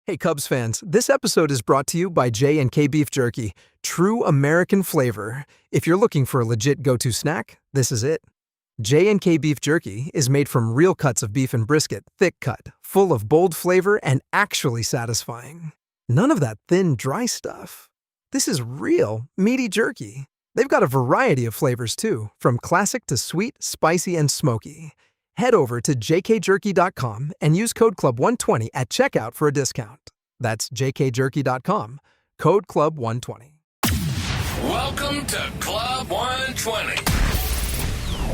Hey Cubs fans, this episode is brought to you by J&K Beef Jerky, true American flavor. If you're looking for a legit go-to snack, this is it. J&K Beef Jerky is made from real cuts of beef and brisket, thick cut, full of bold flavor and actually satisfying. None of that thin, dry stuff. This is real, meaty jerky. They've got a variety of flavors too, from classic to sweet, spicy, and smoky. Head over to jkjerky.com and use code CLUB120 at checkout for a discount. That's jkjerky.com, code CLUB120. Welcome to Club 120,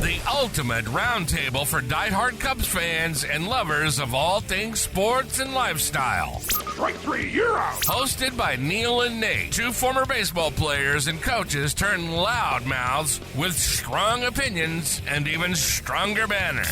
the ultimate roundtable for diehard Cubs fans and lovers of all things sports and lifestyle. Strike three, you're out. Hosted by Neil and Nate, two former baseball players and coaches turned loud mouths with strong opinions and even stronger banner.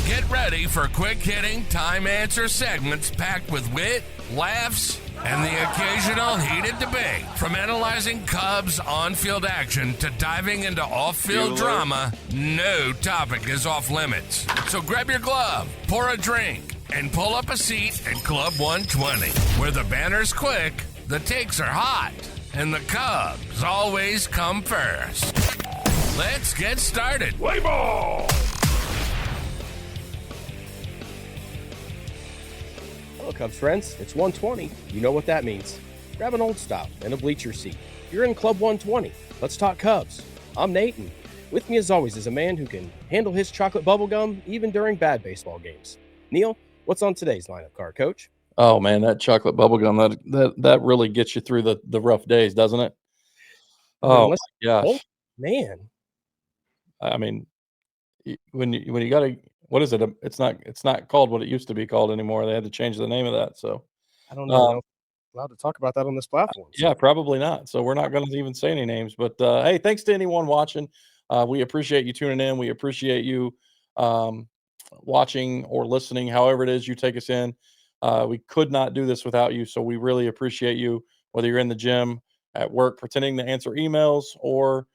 Get ready for quick-hitting, time-answer segments packed with wit, laughs, and the occasional heated debate. From analyzing Cubs on-field action to diving into off-field drama, no topic is off limits. So grab your glove, pour a drink, and pull up a seat at Club 120, where the banner's quick, the takes are hot, and the Cubs always come first. Let's get started. Play ball. Hello, Cubs friends. It's 120. You know what that means. Grab an old stop and a bleacher seat. You're in Club 120. Let's talk Cubs. I'm Nate, and with me as always is a man who can handle his chocolate bubblegum even during bad baseball games. Neil, what's on today's lineup card, Coach? Oh man, that chocolate bubblegum that really gets you through the rough days, doesn't it? Oh my gosh, oh, man. I mean, when you got to, what is it? It's not called what it used to be called anymore. They had to change the name of that. So I don't know if I'm allowed to talk about that on this platform. So. Yeah, probably not. So we're not going to even say any names. But hey, thanks to anyone watching. We appreciate you tuning in. We appreciate you watching or listening, however it is you take us in. We could not do this without you. So we really appreciate you, whether you're in the gym, at work, pretending to answer emails, or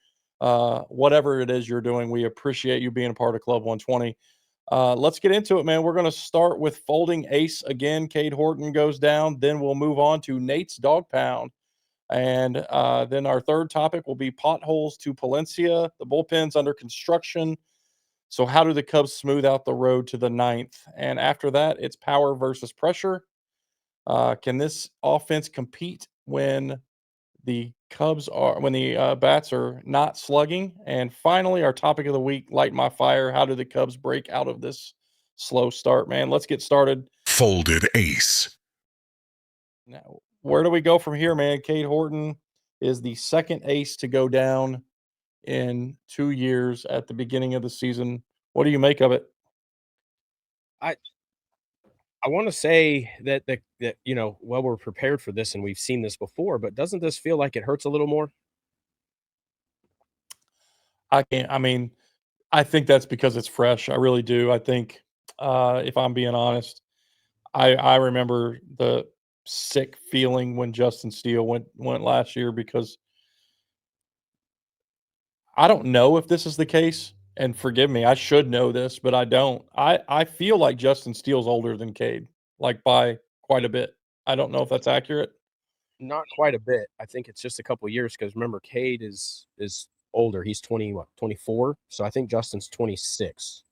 whatever it is you're doing. We appreciate you being a part of Club 120. Let's get into it, man. We're going to start with folding ace again. Cade Horton goes down. Then we'll move on to Nate's Dawg Pound. And then our third topic will be potholes to Palencia. The bullpen's under construction. So how do the Cubs smooth out the road to the ninth? And after that, it's power versus pressure. Can this offense compete when the bats are not slugging? And finally, our topic of the week, light my fire. How do the Cubs break out of this slow start, man? Let's get started. Folded ace. Now, where do we go from here, man? Cade Horton is the second ace to go down in 2 years at the beginning of the season. What do you make of it? I want to say that we're prepared for this and we've seen this before, but doesn't this feel like it hurts a little more? I think that's because it's fresh. I really do. I think, if I'm being honest, I remember the sick feeling when Justin Steele went last year, because I don't know if this is the case, and forgive me, I should know this, but I don't. I feel like Justin Steele's older than Cade, like by quite a bit. I don't know if that's accurate. Not quite a bit. I think it's just a couple of years, because remember, Cade is older. He's 24. So I think Justin's 26.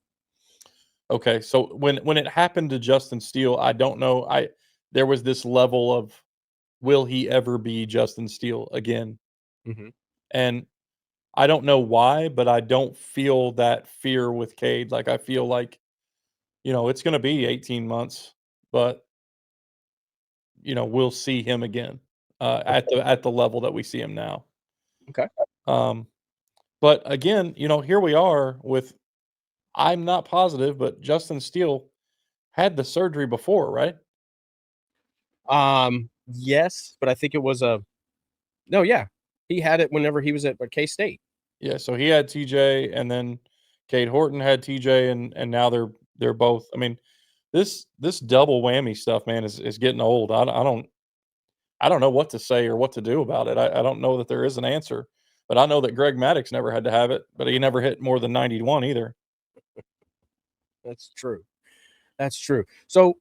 Okay, so when it happened to Justin Steele, I don't know. There was this level of, will he ever be Justin Steele again? Mm-hmm. And I don't know why, but I don't feel that fear with Cade. Like, I feel like, it's going to be 18 months, but we'll see him again at the level that we see him now. Okay. But again, here we are with, I'm not positive, but Justin Steele had the surgery before, right? Yes, but I think it was he had it whenever he was at K-State. Yeah, so he had TJ, and then Cade Horton had TJ, and now they're both. I mean, this double whammy stuff, man, is getting old. I don't know what to say or what to do about it. I don't know that there is an answer, but I know that Greg Maddux never had to have it, but he never hit more than 91 either. That's true. So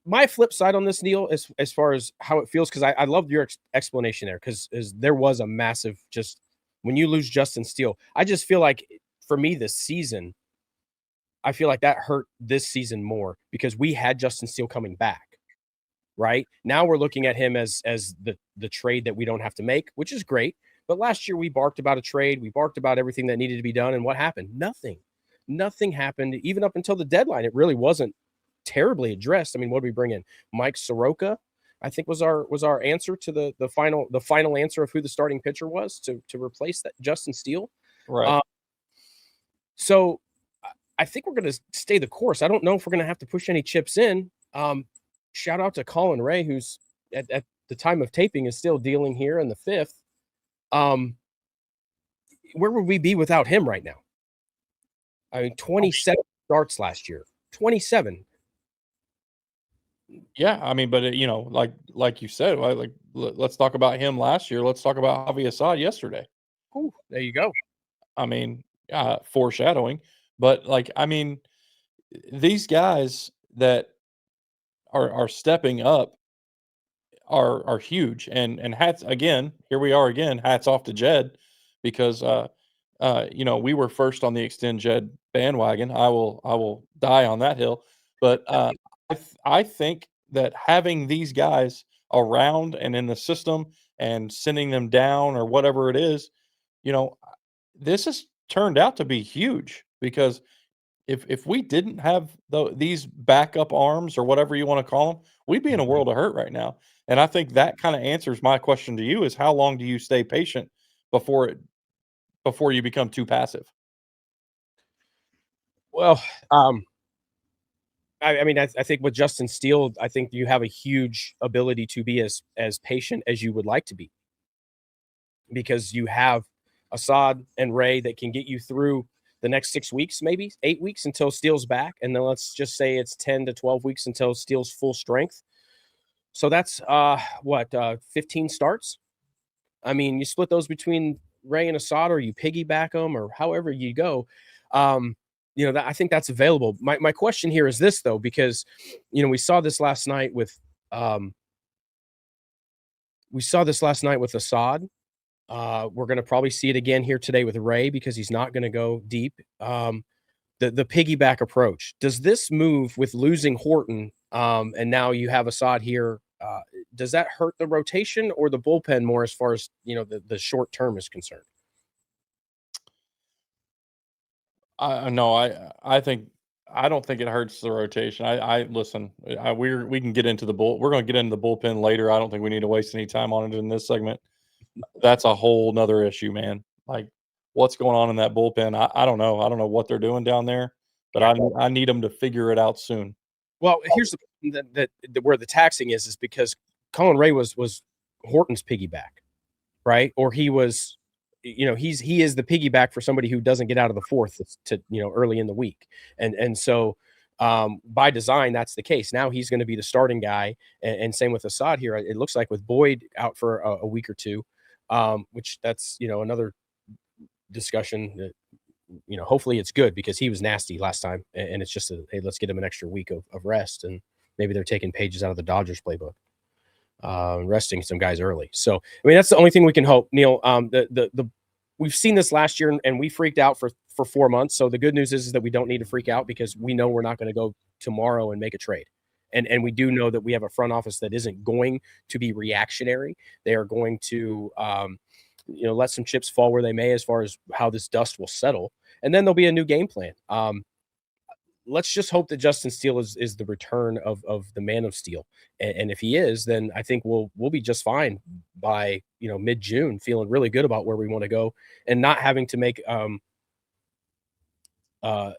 my flip side on this, Neil, as far as how it feels, because I loved your explanation there, because there was a massive, just when you lose Justin Steele, I just feel like for me this season, I feel like that hurt this season more because we had Justin Steele coming back. Right now, we're looking at him as the trade that we don't have to make, which is great. But last year we barked about a trade. We barked about everything that needed to be done. And what happened? Nothing happened. Even up until the deadline, it really wasn't terribly addressed. I mean, what did we bring in? Mike Soroka, I think was our answer to the final answer of who the starting pitcher was to replace that Justin Steele. Right. So I think we're going to stay the course. I don't know if we're going to have to push any chips in. Shout out to Colin Ray, who's at the time of taping is still dealing here in the 5th. Where would we be without him right now? I mean, 27 starts last year. 27. Yeah, I mean, but like you said, let's talk about him last year. Let's talk about Javi Assad yesterday. Ooh, there you go. I mean, foreshadowing, but these guys that are stepping up are huge, and hats again. Here we are again. Hats off to Jed, because we were first on the extend Jed bandwagon. I will die on that hill, but I think that having these guys around and in the system and sending them down or whatever it is, this has turned out to be huge, because if we didn't have these backup arms or whatever you want to call them, we'd be in a world of hurt right now. And I think that kind of answers my question to you: is how long do you stay patient before you become too passive? Well, I mean, I think with Justin Steele, I think you have a huge ability to be as patient as you would like to be, because you have Assad and Ray that can get you through the next 6 weeks, maybe 8 weeks until Steele's back. And then let's just say it's 10 to 12 weeks until Steele's full strength. So that's 15 starts. I mean, you split those between Ray and Assad, or you piggyback them, or however you go. I think that's available. My question here is this, though, because, we saw this last night with Assad. We're going to probably see it again here today with Ray, because he's not going to go deep. The piggyback approach. Does this move with losing Horton, and now you have Assad here, does that hurt the rotation or the bullpen more as far as, the short term is concerned? No, I don't think it hurts the rotation. Listen. We can get into we're going to get into the bullpen later. I don't think we need to waste any time on it in this segment. That's a whole nother issue, man. Like, what's going on in that bullpen? I don't know. I don't know what they're doing down there, but I need them to figure it out soon. Well, here's the where the taxing is because Colin Ray was Horton's piggyback, right? Or he was, he is the piggyback for somebody who doesn't get out of the fourth to early in the week, and so by design that's the case. Now he's going to be the starting guy, and same with Assad here. It looks like with Boyd out for a week or two, which that's another discussion that hopefully it's good, because he was nasty last time, and it's just hey, let's get him an extra week of rest, and maybe they're taking pages out of the Dodgers playbook, resting some guys early. So I mean, that's the only thing we can hope, Neil. We've seen this last year, and we freaked out for 4 months. So the good news is that we don't need to freak out, because we know we're not going to go tomorrow and make a trade. And we do know that we have a front office that isn't going to be reactionary. They are going to, let some chips fall where they may as far as how this dust will settle. And then there'll be a new game plan. Let's just hope that Justin Steele is the return of the Man of Steel. And if he is, then I think we'll be just fine by, mid-June, feeling really good about where we want to go, and not having to make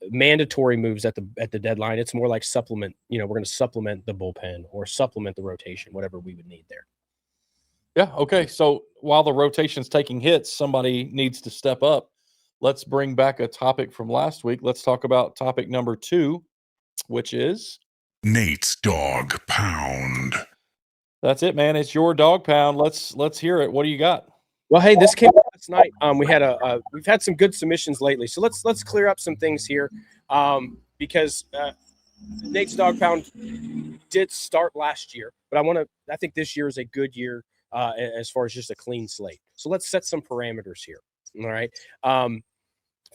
mandatory moves at the deadline. It's more like supplement, we're going to supplement the bullpen or supplement the rotation, whatever we would need there. Yeah. Okay. So while the rotation's taking hits, somebody needs to step up. Let's bring back a topic from last week. Let's talk about topic number 2, which is Nate's Dawg Pound. That's it, man. It's your Dawg Pound. Let's hear it. What do you got? Well, hey, this came out last night. We've had some good submissions lately, so let's clear up some things here, because Nate's Dawg Pound did start last year, but I think this year is a good year as far as just a clean slate. So let's set some parameters here. All right.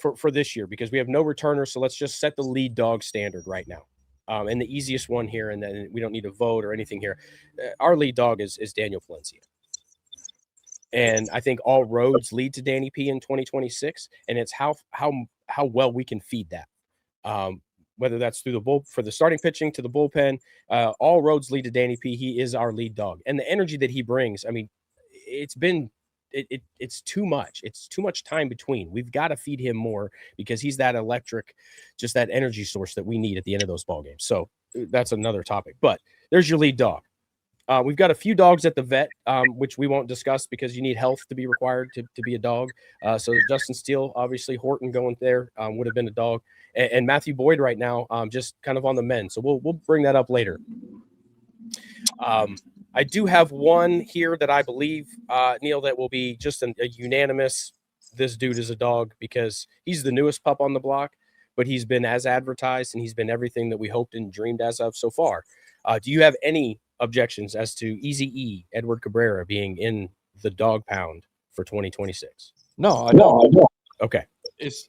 For this year, because we have no returners. So let's just set the lead dog standard right now. And the easiest one here, and then we don't need to vote or anything here. Our lead dog is Daniel Palencia. And I think all roads lead to Danny P in 2026. And it's how well we can feed that. Whether that's through for the starting pitching to the bullpen, all roads lead to Danny P. He is our lead dog. And the energy that he brings, I mean, it's too much. It's too much time between. We've got to feed him more because he's that electric, just that energy source that we need at the end of those ball games. So that's another topic. But there's your lead dog. We've got a few dogs at the vet, which we won't discuss because you need health to be required to be a dog. So Justin Steele, obviously Horton going there would have been a dog, and Matthew Boyd right now just kind of on the mend. So we'll bring that up later. I do have one here that I believe, Neil, that will be just a unanimous. This dude is a dog because he's the newest pup on the block, but he's been as advertised and he's been everything that we hoped and dreamed as of so far. Do you have any objections as to Easy E, Edward Cabrera, being in the Dawg Pound for 2026? No, I don't. Okay. It's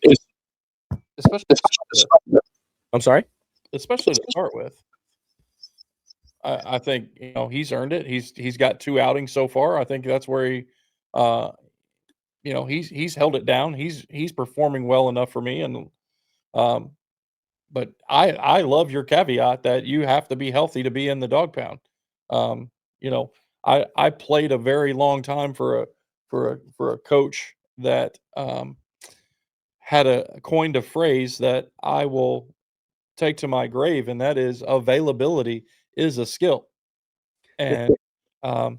especially. I'm sorry? Especially to start with. I think he's earned it. He's got 2 outings so far. I think that's where he, he's held it down. He's performing well enough for me. And but I love your caveat that you have to be healthy to be in the Dawg Pound. I played a very long time for a coach that had coined a phrase that I will take to my grave, and that is availability is a skill. And I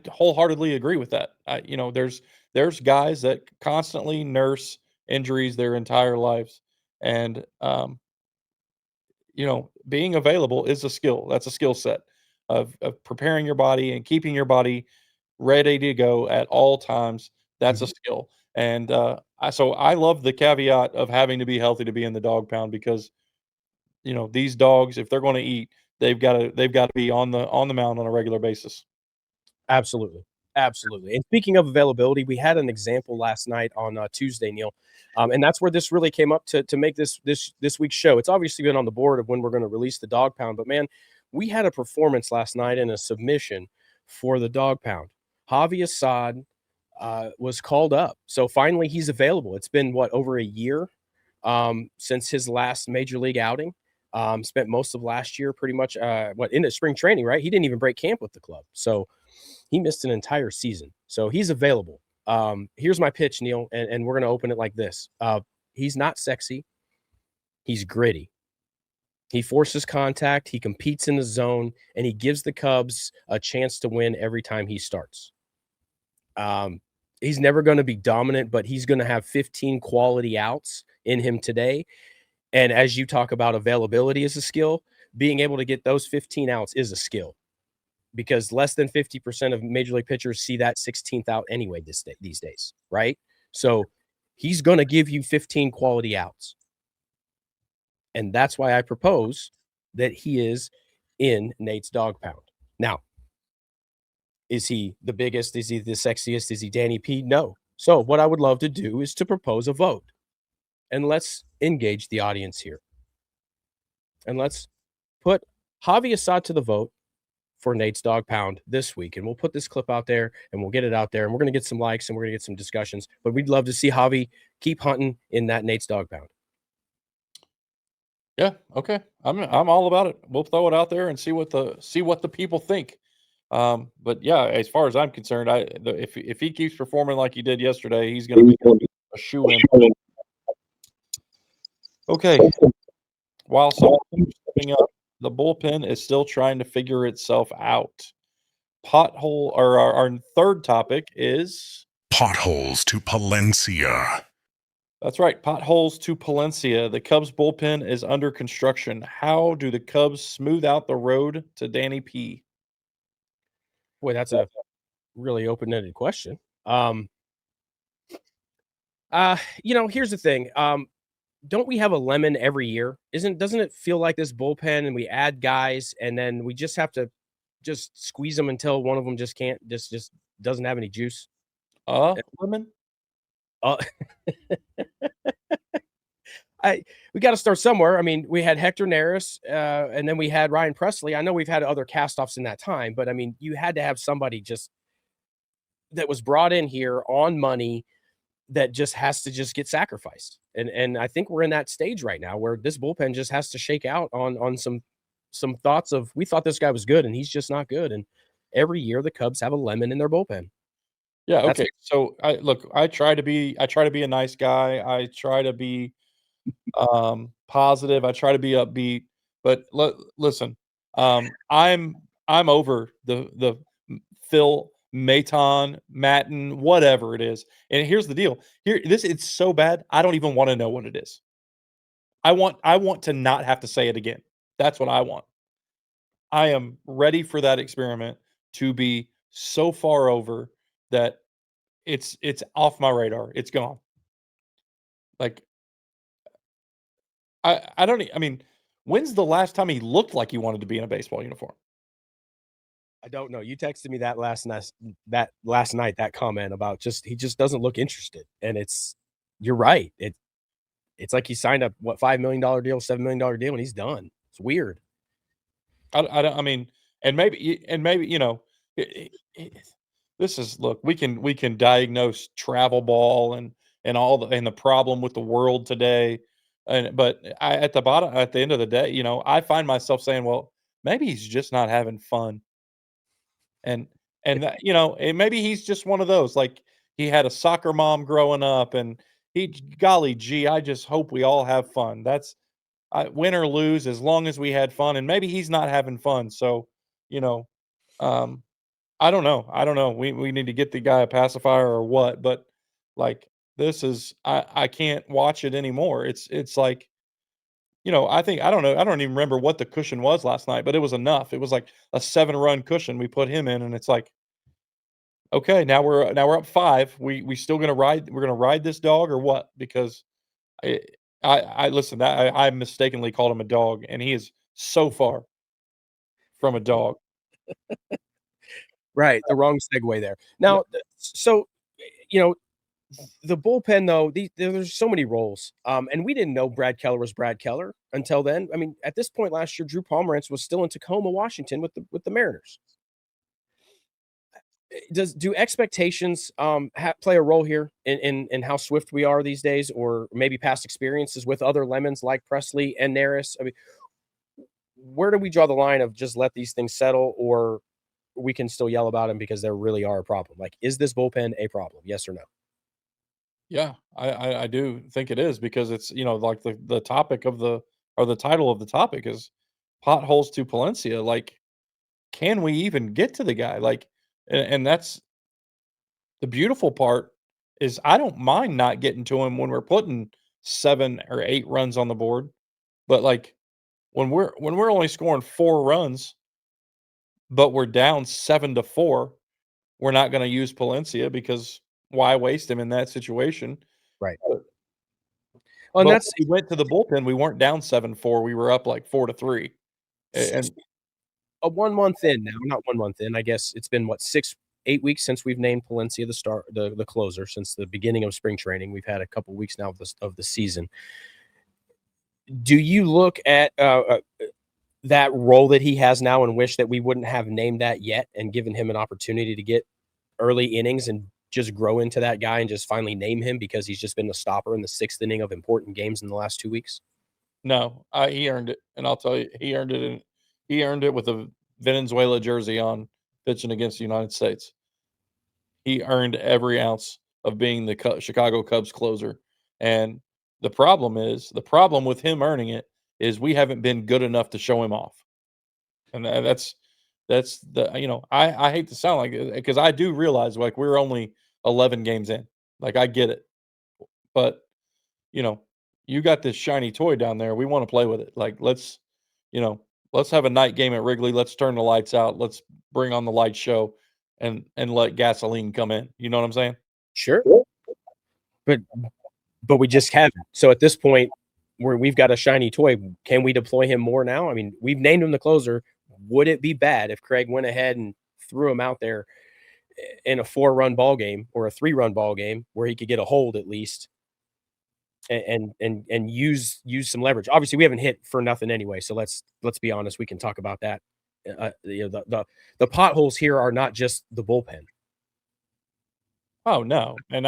wholeheartedly agree with that. There's guys that constantly nurse injuries their entire lives, and being available is a skill. That's a skill set of preparing your body and keeping your body ready to go at all times. That's a skill. And so I love the caveat of having to be healthy to be in the Dawg Pound because these dogs, if they're going to eat, they've got to be on the mound on a regular basis. Absolutely. And speaking of availability, we had an example last night on Tuesday, Neil, and that's where this really came up to make this week's show. It's obviously been on the board of when we're going to release the Dawg Pound, but man, we had a performance last night in a submission for the Dawg Pound. Javi Assad was called up, so finally he's available. It's been over a year since his last major league outing. Spent most of last year pretty much into spring training, right? He didn't even break camp with the club, so he missed an entire season. So he's available. Here's my pitch, Neil, and we're going to open it like this. He's not sexy. He's gritty. He forces contact. He competes in the zone, and he gives the Cubs a chance to win every time he starts. He's never going to be dominant, but he's going to have 15 quality outs in him today. And as you talk about availability as a skill, being able to get those 15 outs is a skill because less than 50% of major league pitchers see that 16th out anyway these days, right? So he's going to give you 15 quality outs. And that's why I propose that he is in Nate's Dawg Pound. Now, is he the biggest? Is he the sexiest? Is he Danny P? No. So what I would love to do is to propose a vote. And let's engage the audience here. And let's put Javi Assad to the vote for Nate's Dawg Pound this week. And we'll put this clip out there and we'll get it out there. And we're going to get some likes and we're going to get some discussions. But we'd love to see Javi keep hunting in that Nate's Dawg Pound. Yeah, okay. I'm all about it. We'll throw it out there and see what the people think. But yeah, as far as I'm concerned, if he keeps performing like he did yesterday, he's going to be a shoe-in. Okay. While some stepping up, the bullpen is still trying to figure itself out. Pothole, or our third topic is Potholes to Palencia. That's right. Potholes to Palencia. The Cubs bullpen is under construction. How do the Cubs smooth out the road to Danny P? Boy, that's a really open-ended question. Here's the thing. don't we have a lemon every year? Doesn't it feel like this bullpen and we add guys and then we just have to just squeeze them until one of them just can't just doesn't have any juice? Lemon? Uh, we got to start somewhere. I mean, we had Hector Neris, and then we had Ryan Presley. I know we've had other castoffs in that time, but I mean, you had to have somebody just that was brought in here on money that just has to just get sacrificed. And I think we're in that stage right now where this bullpen just has to shake out on some thoughts of we thought this guy was good and he's just not good. And every year the Cubs have a lemon in their bullpen. Yeah, okay. So I try to be a nice guy. I try to be positive. I try to be upbeat. But listen, I'm over the Phil Maton, whatever it is. And here's the deal. It's so bad. I don't even want to know what it is. I want to not have to say it again. That's what I want. I am ready for that experiment to be so far over that it's off my radar. It's gone. Like I don't I mean, when's the last time he looked like he wanted to be in a baseball uniform? I don't know. You texted me that last night, that comment about he just doesn't look interested. And you're right. It's like he signed a $5 million deal, $7 million deal, and he's done. It's weird. I mean, and maybe this is look. We can diagnose travel ball and the problem with the world today, but at the end of the day, I find myself saying, well, maybe he's just not having fun, and that, and maybe he's just one of those like he had a soccer mom growing up, and golly gee, I just hope we all have fun. That's win or lose, as long as we had fun, and maybe he's not having fun. So, I don't know. We need to get the guy a pacifier or what, but like this is I can't watch it anymore. It's like, I think I don't know. I don't even remember what the cushion was last night, but it was enough. It was like a 7-run cushion. We put him in, and it's like, okay, now we're up 5. We still gonna ride. We're gonna ride this dog or what? Because I listen. I mistakenly called him a dog, and he is so far from a dog. Right, the wrong segue there. Now, so, the bullpen, though, there's so many roles, and we didn't know Brad Keller was Brad Keller until then. I mean, at this point last year, Drew Pomerantz was still in Tacoma, Washington with the Mariners. Do expectations play a role here in how swift we are these days, or maybe past experiences with other lemons like Presley and Neris? I mean, where do we draw the line of just let these things settle, or we can still yell about them because there really are a problem? Like, is this bullpen a problem? Yes or no? Yeah, I do think it is, because it's, like the topic of the title of the topic is potholes to Palencia. Like, can we even get to the guy? Like, and that's the beautiful part is I don't mind not getting to him when we're putting 7 or 8 runs on the board, but like when we're only scoring 4 runs, but we're down 7-4, we're not going to use Palencia, because why waste him in that situation? Right. Well, But and that's we went to the bullpen. We weren't down 7-4. We were up like 4-3. And a 1 month in now, not 1 month in. I guess it's been 8 weeks since we've named Palencia the closer since the beginning of spring training. We've had a couple weeks now of the season. Do you look at that role that he has now and wish that we wouldn't have named that yet and given him an opportunity to get early innings and just grow into that guy and just finally name him because he's just been the stopper in the 6th inning of important games in the last 2 weeks? no, he earned it, and I'll tell you, he earned it. He earned it with a Venezuela jersey on, pitching against the United States. He earned every ounce of being the Chicago Cubs closer. And the problem with him earning it is we haven't been good enough to show him off. And that's the, I hate to sound like it, because I do realize like we're only 11 games in. Like, I get it. But, you got this shiny toy down there. We want to play with it. Like, let's have a night game at Wrigley. Let's turn the lights out. Let's bring on the light show and let gasoline come in. You know what I'm saying? Sure. But we just haven't. So at this point, where we've got a shiny toy. Can we deploy him more now? I mean, we've named him the closer. Would it be bad if Craig went ahead and threw him out there in a 4-run ball game or a 3-run ball game where he could get a hold at least and use some leverage? Obviously, we haven't hit for nothing anyway, so let's be honest. We can talk about that. The potholes here are not just the bullpen. Oh no, and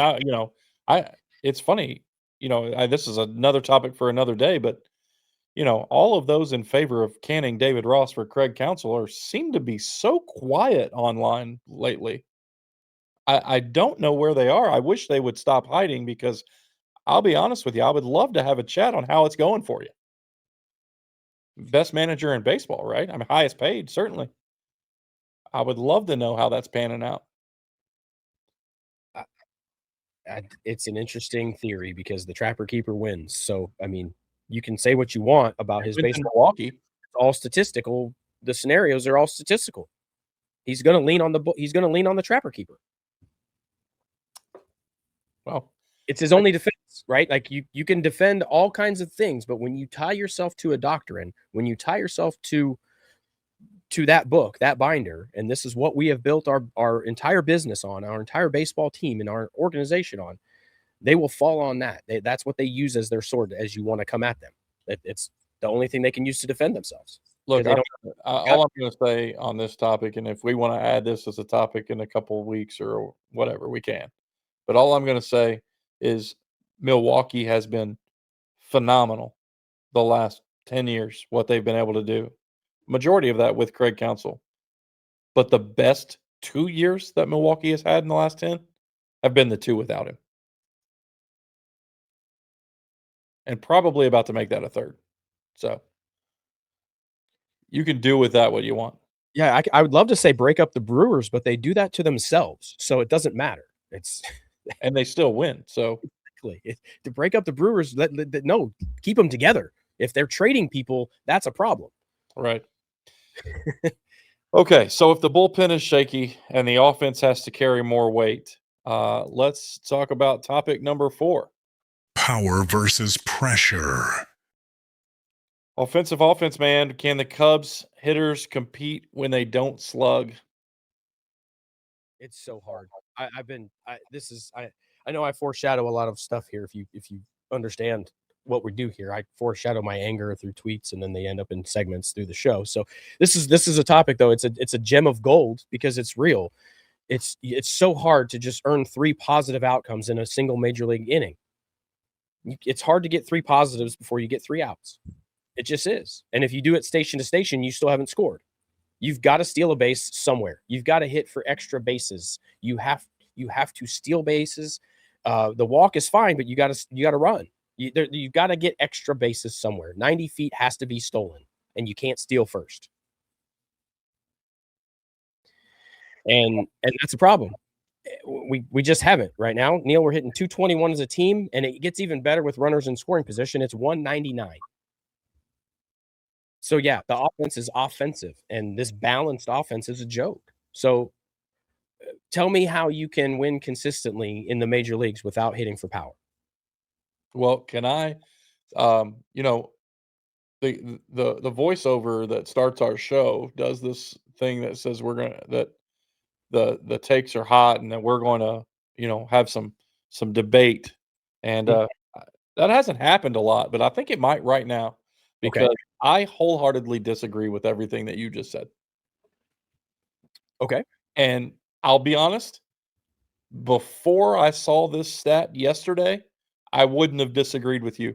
it's funny. This is another topic for another day, but all of those in favor of canning David Ross for Craig Counsell seem to be so quiet online lately. I don't know where they are. I wish they would stop hiding, because I'll be honest with you, I would love to have a chat on how it's going for you. Best manager in baseball, right? I mean, highest paid, certainly. I would love to know how that's panning out. It's an interesting theory because the trapper keeper wins. So, I mean, you can say what you want about his Wins in baseball. Milwaukee. It's all statistical. The scenarios are all statistical. He's going to lean on the trapper keeper. Well, it's his only defense, right? Like you can defend all kinds of things, but when you tie yourself to a doctrine, when you tie yourself to that book, that binder, and this is what we have built our entire business on, our entire baseball team and our organization on, they will fall on that. That's what they use as their sword as you want to come at them. It's the only thing they can use to defend themselves. Look, all I'm going to say on this topic, and if we want to add this as a topic in a couple of weeks or whatever, we can. But all I'm going to say is Milwaukee has been phenomenal the last 10 years, what they've been able to do. Majority of that with Craig Counsell. But the best 2 years that Milwaukee has had in the last 10 have been the 2 without him. And probably about to make that a third. So you can do with that what you want. Yeah, I would love to say break up the Brewers, but they do that to themselves, so it doesn't matter. And they still win. So to break up the Brewers, no, keep them together. If they're trading people, that's a problem. Right. Okay, so if the bullpen is shaky and the offense has to carry more weight, let's talk about topic number 4. Power versus pressure. Offensive offense, man. Can the Cubs hitters compete when they don't slug? It's so hard. I know I foreshadow a lot of stuff here. If you understand what we do here, I foreshadow my anger through tweets, and then they end up in segments through the show. So this is a topic, though. It's a gem of gold because it's real. It's so hard to just earn 3 positive outcomes in a single major league inning. It's hard to get 3 positives before you get 3 outs. It just is. And if you do it station to station, you still haven't scored. You've got to steal a base somewhere. You've got to hit for extra bases. You have to steal bases. The walk is fine, but you got to run. You've got to get extra bases somewhere. 90 feet has to be stolen, and you can't steal first. And that's a problem. We just haven't right now. Neil, we're hitting 221 as a team, and it gets even better with runners in scoring position. It's 199. So, yeah, the offense is offensive, and this balanced offense is a joke. So, tell me how you can win consistently in the major leagues without hitting for power. Well, can I, the voiceover that starts our show does this thing that says that the takes are hot and that we're going to, have some debate. And that hasn't happened a lot, but I think it might right now because I wholeheartedly disagree with everything that you just said. Okay. And I'll be honest, before I saw this stat yesterday, I wouldn't have disagreed with you,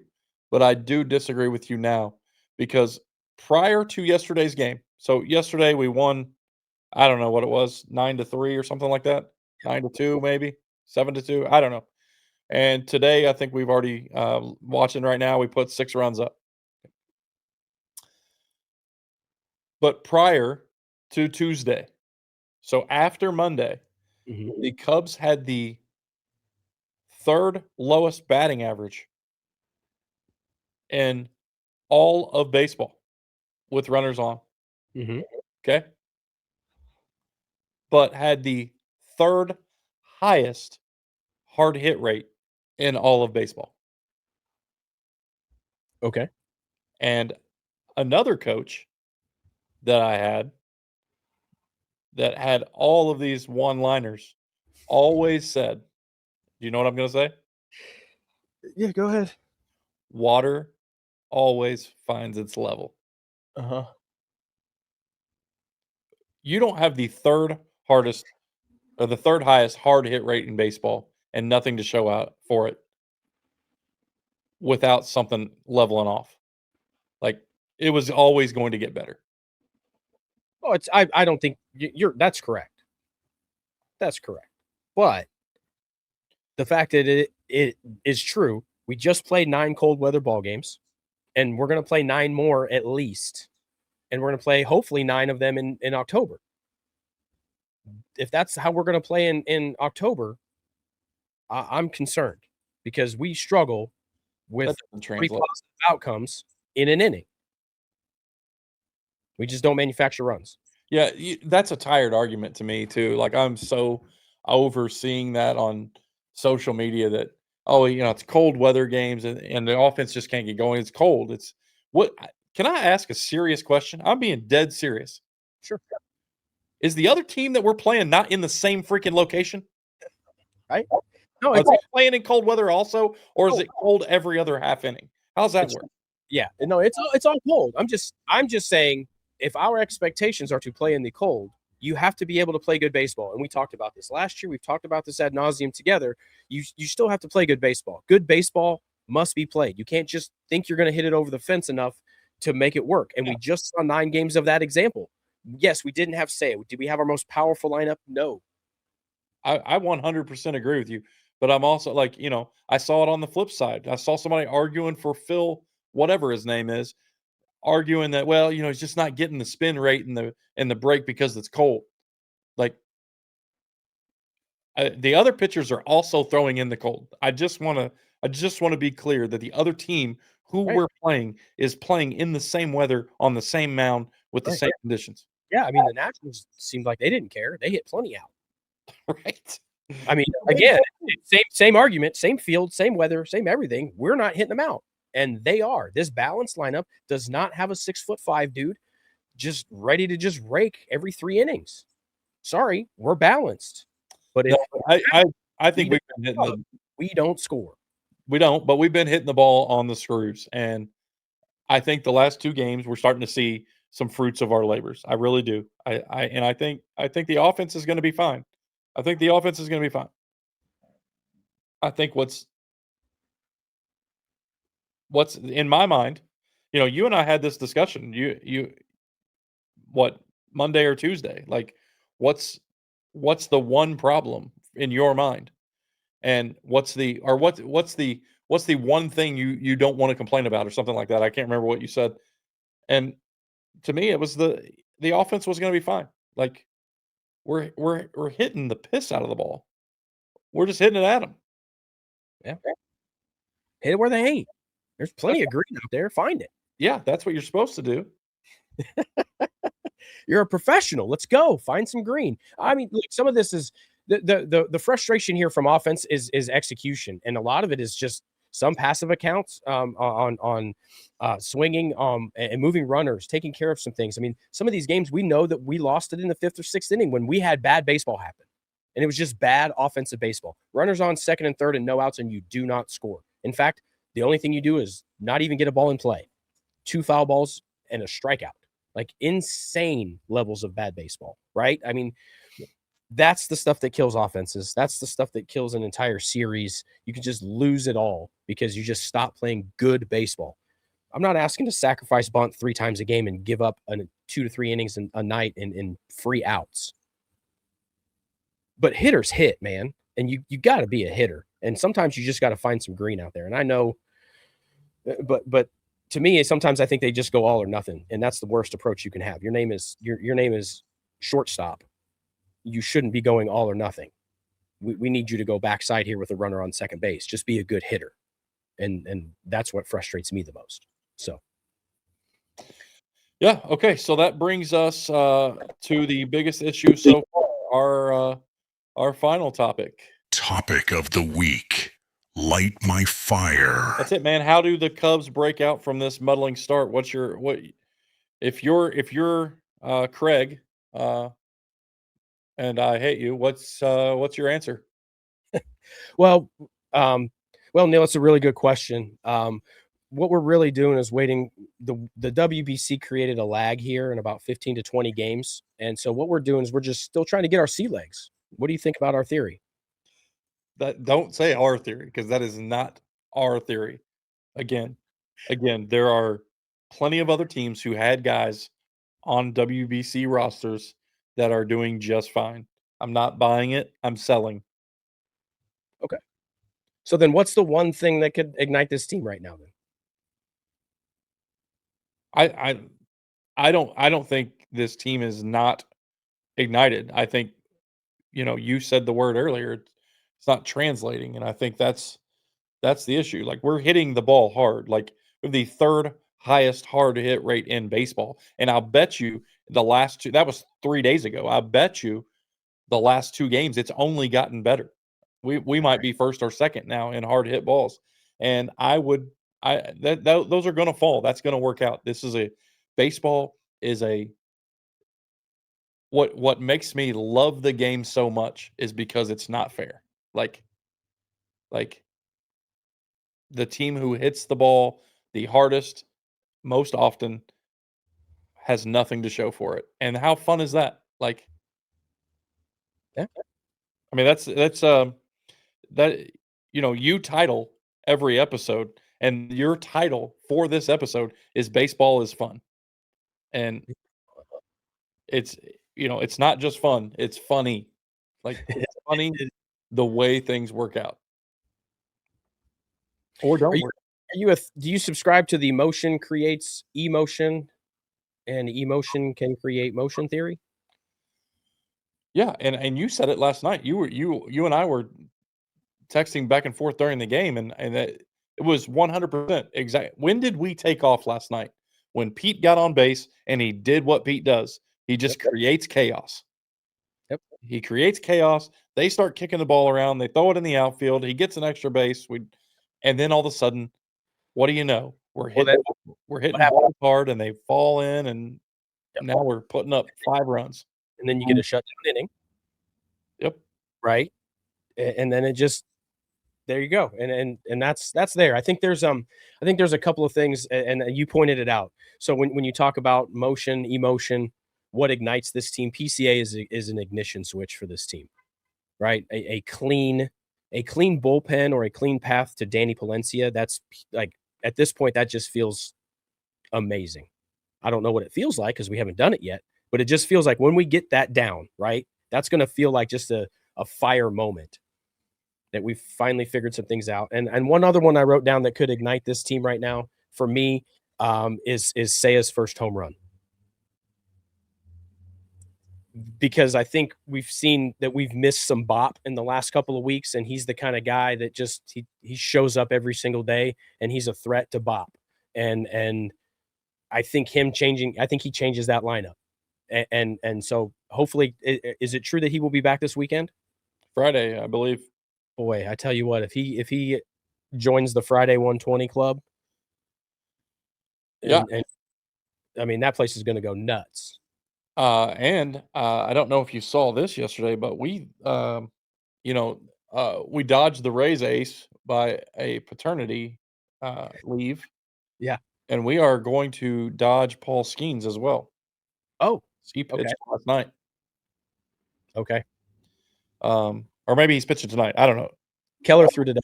but I do disagree with you now because prior to yesterday's game, so yesterday we won, I don't know what it was, 9-3 or something like that, 9-2 maybe, 7-2, I don't know. And today I think we've already watching right now, we put 6 runs up. But prior to Tuesday, so after Monday, the Cubs had the 3rd lowest batting average in all of baseball with runners on. Okay. But had the 3rd highest hard hit rate in all of baseball. Okay. And another coach that I had that had all of these one-liners always said, do you know what I'm going to say? Yeah, go ahead. Water always finds its level. Uh-huh. You don't have the third hardest or the third highest hard hit rate in baseball and nothing to show out for it without something leveling off. Like, it was always going to get better. Oh, I don't think that's correct. That's correct. But the fact that it is true, we just played 9 cold weather ball games, and we're going to play 9 more at least. And we're going to play hopefully 9 of them in October. If that's how we're going to play in October, I'm concerned because we struggle with pretty positive outcomes in an inning. We just don't manufacture runs. Yeah, that's a tired argument to me too. Like, I'm so overseeing that on social media that, oh, it's cold weather games and the offense just can't get going. It's cold. It's what? Can I ask a serious question? I'm being dead serious. Sure. Is the other team that we're playing not in the same freaking location? Right? No, Are they playing in cold weather also, or is it cold every other half inning? How's that work? Yeah, no, it's all cold. I'm just saying, if our expectations are to play in the cold, you have to be able to play good baseball. And we talked about this last year. We've talked about this ad nauseum together. You still have to play good baseball. Good baseball must be played. You can't just think you're going to hit it over the fence enough to make it work. And we just saw 9 games of that example. Yes, we didn't have say. Did we have our most powerful lineup? No. I 100% agree with you. But I'm also like, I saw it on the flip side. I saw somebody arguing for Phil, whatever his name is, arguing that, well, he's just not getting the spin rate in the break because it's cold. Like, the other pitchers are also throwing in the cold. I just want to be clear that the other team who we're playing is playing in the same weather on the same mound with the same conditions. Yeah, I mean, the Nationals seemed like they didn't care. They hit plenty out. Right. I mean, again, same argument, same field, same weather, same everything. We're not hitting them out, and they are. This balanced lineup does not have a 6'5" dude just ready to just rake every 3 innings. Sorry, we're balanced, but I think we've been hitting we don't score. We don't, but we've been hitting the ball on the screws, and I think the last 2 games we're starting to see some fruits of our labors. I really do. I think the offense is going to be fine. I think the offense is going to be fine. I think what's in my mind, you and I had this discussion. What, Monday or Tuesday? Like, what's the one problem in your mind? And what's the one thing you don't want to complain about or something like that? I can't remember what you said. And to me, it was the offense was going to be fine. Like, we're hitting the piss out of the ball. We're just hitting it at them. Yeah. Hit it where they ain't. There's plenty of green out there. Find it. Yeah, that's what you're supposed to do. You're a professional. Let's go. Find some green. I mean, look, some of this is the frustration here from offense is execution, and a lot of it is just some passive accounts on swinging and moving runners, taking care of some things. I mean, some of these games we know that we lost it in the 5th or 6th inning when we had bad baseball happen, and it was just bad offensive baseball. Runners on 2nd and 3rd and no outs, and you do not score. In fact, the only thing you do is not even get a ball in play. 2 foul balls and a strikeout. Like, insane levels of bad baseball, right? I mean, that's the stuff that kills offenses. That's the stuff that kills an entire series. You can just lose it all because you just stop playing good baseball. I'm not asking to sacrifice bunt 3 times a game and give up 2 to 3 innings a night in free outs. But hitters hit, man, and you got to be a hitter. And sometimes you just got to find some green out there. And I know, but to me, sometimes I think they just go all or nothing, and that's the worst approach you can have. Your name is shortstop. You shouldn't be going all or nothing. We need you to go backside here with a runner on second base. Just be a good hitter, and that's what frustrates me the most. So, yeah, okay. So that brings us to the biggest issue so far. Our final topic. Topic of the week. Light my fire. That's it, man. How do the Cubs break out from this muddling start? If you're Craig, and I hate you, what's your answer? Well, Neil, it's a really good question. What we're really doing is waiting. The WBC created a lag here in about 15 to 20 games. And so what we're doing is we're just still trying to get our sea legs. What do you think about our theory? Don't say our theory, because that is not our theory. Again, there are plenty of other teams who had guys on WBC rosters that are doing just fine. I'm not buying it. I'm selling. Okay. So then what's the one thing that could ignite this team right now then? I don't think this team is not ignited. I think, you said the word earlier. It's not translating, and I think that's the issue. Like, we're hitting the ball hard. Like, we have the third highest hard hit rate in baseball, and I'll bet you the last two. That was 3 days ago. I bet you the last 2 games it's only gotten better. We might be first or second now in hard hit balls, and those are going to fall. That's going to work out. Baseball is what makes me love the game so much is because it's not fair. Like the team who hits the ball the hardest most often has nothing to show for it. And how fun is that? Like, Yeah. I mean, that's that you title every episode, and your title for this episode is baseball is fun. And it's not just fun, it's funny. Like, it's funny the way things work out. Or don't work. Do you subscribe to the motion creates emotion and emotion can create motion theory? Yeah, and you said it last night. You and I were texting back and forth during the game, and that it was 100% exact. When did we take off last night? When Pete got on base and he did what Pete does. He just creates chaos. Yep. He creates chaos. They start kicking the ball around. They throw it in the outfield. He gets an extra base. And then all of a sudden, what do you know? We're hitting balls hard, and they fall in, and now we're putting up 5 runs. And then you get a shutdown inning. Yep. Right. And then it just, there you go. And that's there. I think there's a couple of things, and you pointed it out. So when you talk about motion, emotion, what ignites this team, PCA is an ignition switch for this team, right? A clean bullpen or a clean path to Danny Palencia. That's like, at this point, that just feels amazing. I don't know what it feels like because we haven't done it yet, but it just feels like when we get that down, right, that's going to feel like just a fire moment that we've finally figured some things out. And one other one I wrote down that could ignite this team right now for me is Seiya's first home run. Because I think we've seen that we've missed some bop in the last couple of weeks, and he's the kind of guy that just he shows up every single day, and he's a threat to bop. And I think he changes that lineup. And so hopefully, is it true that he will be back this weekend? Friday, I believe. Boy, I tell you what, if he joins the Friday 120 club, and I mean, that place is going to go nuts. And I don't know if you saw this yesterday, but we dodged the Rays ace by a paternity leave. Yeah. And we are going to dodge Paul Skeens as well. Oh, he pitched last night. Okay. Or maybe he's pitching tonight. I don't know. Keller threw today.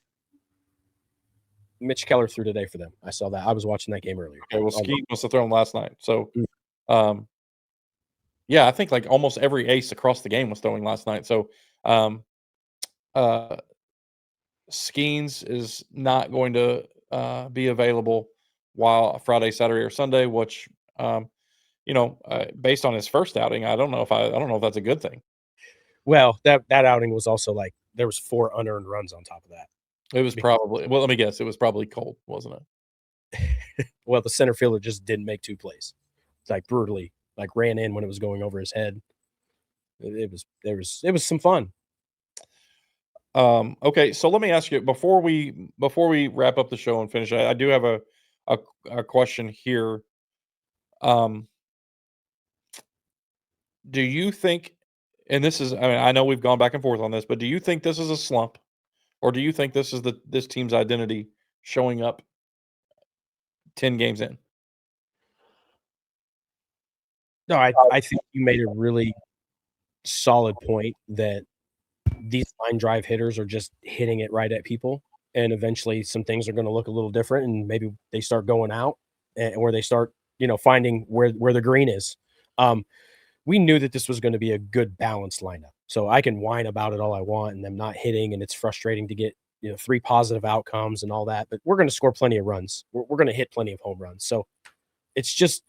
Mitch Keller threw today for them. I saw that. I was watching that game earlier. Okay, well, Skeens must have thrown last night. So, yeah, I think like almost every ace across the game was throwing last night. So, Skeens is not going to be available while Friday, Saturday, or Sunday. Which, based on his first outing, I don't know if that's a good thing. Well, that outing was also like there was 4 unearned runs on top of that. It was probably let me guess. It was probably cold, wasn't it? Well, the center fielder just didn't make 2 plays. It's like brutally. Like ran in when it was going over his head. It was some fun. Okay, so let me ask you before we wrap up the show and finish. I do have a question here. Um, do you think, and this is, I mean, I know we've gone back and forth on this, but do you think this is a slump, or do you think this is this team's identity showing up 10 games in? No, I think you made a really solid point that these line drive hitters are just hitting it right at people, and eventually some things are going to look a little different, and maybe they start going out, or they start, finding where the green is. We knew that this was going to be a good balanced lineup, so I can whine about it all I want, and them not hitting, and it's frustrating to get 3 positive outcomes and all that, but we're going to score plenty of runs. We're going to hit plenty of home runs. So it's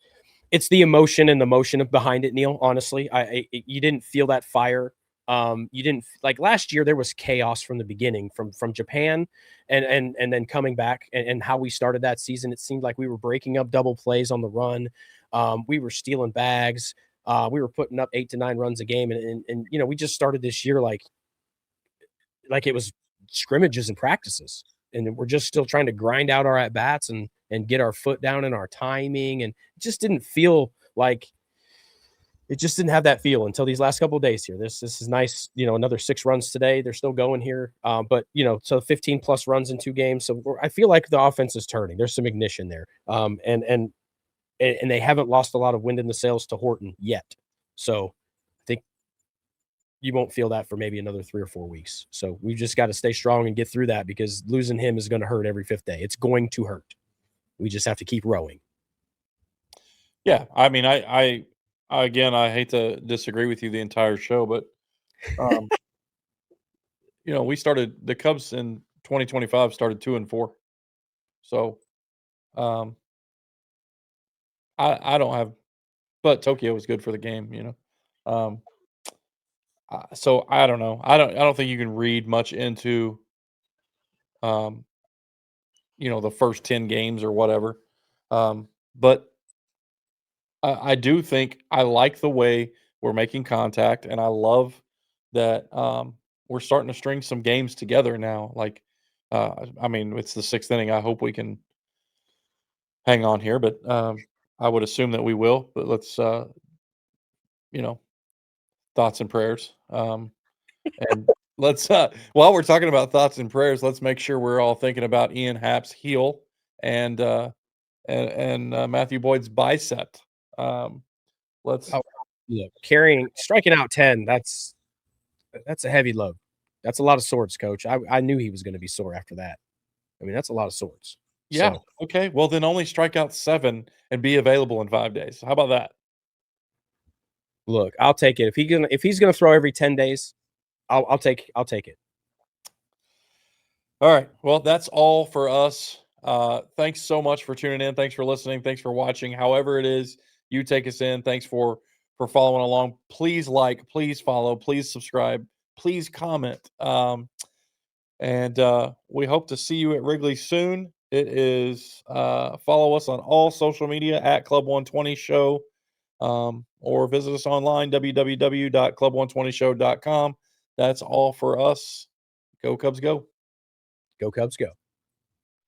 the emotion and the motion behind it, Neil. Honestly, you didn't feel that fire. You didn't, like last year. There was chaos from the beginning, from Japan, and then coming back, and how we started that season. It seemed like we were breaking up double plays on the run. We were stealing bags. We were putting up 8 to 9 runs a game, and we just started this year like it was scrimmages and practices, and we're just still trying to grind out our at bats and get our foot down in our timing, and it just didn't feel like. It just didn't have that feel until these last couple of days here. This is nice, another 6 runs today. They're still going here, but so 15 plus runs in 2 games. So I feel like the offense is turning. There's some ignition there, and they haven't lost a lot of wind in the sails to Horton yet. So I think you won't feel that for maybe another 3 or 4 weeks. So we've just got to stay strong and get through that, because losing him is going to hurt every 5th day. It's going to hurt. We just have to keep rowing. Yeah, I mean, again, I hate to disagree with you the entire show, but we started the Cubs in 2025 started 2-4, so I don't have, but Tokyo was good for the game, so I don't know. I don't think you can read much into the first 10 games or whatever, but I do think I like the way we're making contact, and I love that we're starting to string some games together now. Like, I mean, it's the 6th inning. I hope we can hang on here, but I would assume that we will. But let's, thoughts and prayers. And let's, while we're talking about thoughts and prayers, let's make sure we're all thinking about Ian Happ's heel and Matthew Boyd's bicep. Let's striking out 10. That's a heavy load. That's a lot of swords, Coach. I knew he was going to be sore after that. I mean, that's a lot of swords. Yeah. So, okay. Well, then only strike out 7 and be available in 5 days. How about that? Look, I'll take it. If he's gonna throw every 10 days, I'll take it. All right. Well, that's all for us. Thanks so much for tuning in. Thanks for listening. Thanks for watching. However it is you take us in. Thanks for following along. Please like, please follow, please subscribe, please comment. And we hope to see you at Wrigley soon. It is follow us on all social media at Club 120 Show, or visit us online, www.club120show.com. That's all for us. Go Cubs, go. Go Cubs, go.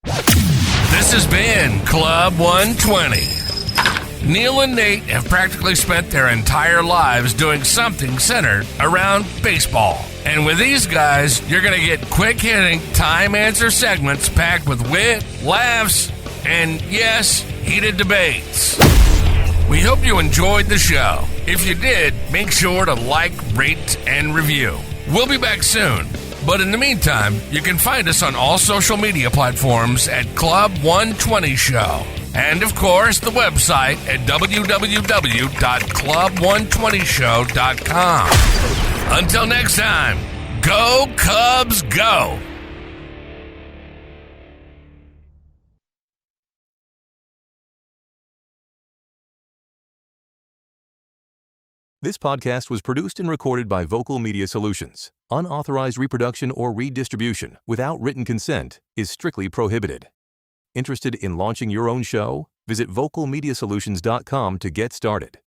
This has been Club 120. Neil and Nate have practically spent their entire lives doing something centered around baseball. And with these guys, you're going to get quick-hitting, time-answer segments packed with wit, laughs, and, yes, heated debates. We hope you enjoyed the show. If you did, make sure to like, rate, and review. We'll be back soon. But in the meantime, you can find us on all social media platforms at Club 120 Show. And, of course, the website at www.club120show.com. Until next time, go Cubs, go! This podcast was produced and recorded by Vocal Media Solutions. Unauthorized reproduction or redistribution without written consent is strictly prohibited. Interested in launching your own show? Visit vocalmediasolutions.com to get started.